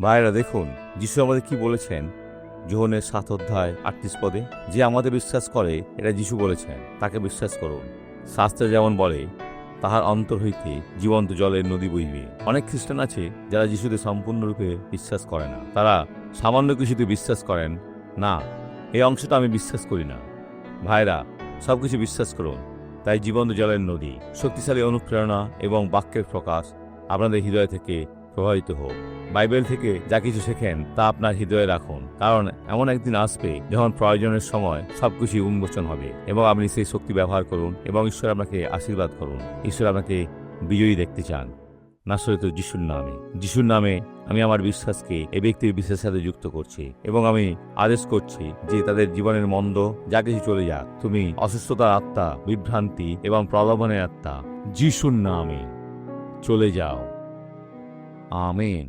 ভাইরা দেখুন, যিশু আমাদের কি বলেছেন যোহনের 7 অধ্যায় 38 পদে, যে আমাদের বিশ্বাস করে, এটা যিশু বলেছেন, তাকে বিশ্বাস করুন। শাস্ত্রে যেমন বলে, তাহার অন্তর হইতে জীবন্ত জলের নদী বইবে। অনেক খ্রিস্টান আছে যারা যিশুতে সম্পূর্ণরূপে বিশ্বাস করে না। তারা সামান্য কিছুতে বিশ্বাস করেন না, এই অংশটা আমি বিশ্বাস করি না। ভাইরা, সবকিছু বিশ্বাস করুন, তাই জীবন্ত জলের নদী, শক্তিশালী অনুপ্রেরণা এবং বাক্যের প্রকাশ আপনাদের হৃদয় থেকে প্রবাহিত হোক। বাইবেল থেকে যা কিছু শেখেন তা আপনার হৃদয়ে রাখুন, কারণ এমন একদিন আসবে যখন প্রয়োজনের সময় সবকিছু উন্মোচন হবে এবং আপনি সেই শক্তি ব্যবহার করুন এবং ঈশ্বর আপনাকে আশীর্বাদ করুন। ঈশ্বর আপনাকে বিজয়ী দেখতে চান। নাসরিত যিশুর নামে আমি আমার বিশ্বাসকে এই ব্যক্তির বিশ্বাসের সাথে যুক্ত করছি এবং আমি আদেশ করছি যে তাদের জীবনের মন্দ যা কিছু চলে যাক। তুমি অসুস্থতার আত্মা, বিভ্রান্তি এবং প্রলোভনের আত্মা, যিশুর নামে চলে যাও। আমিন।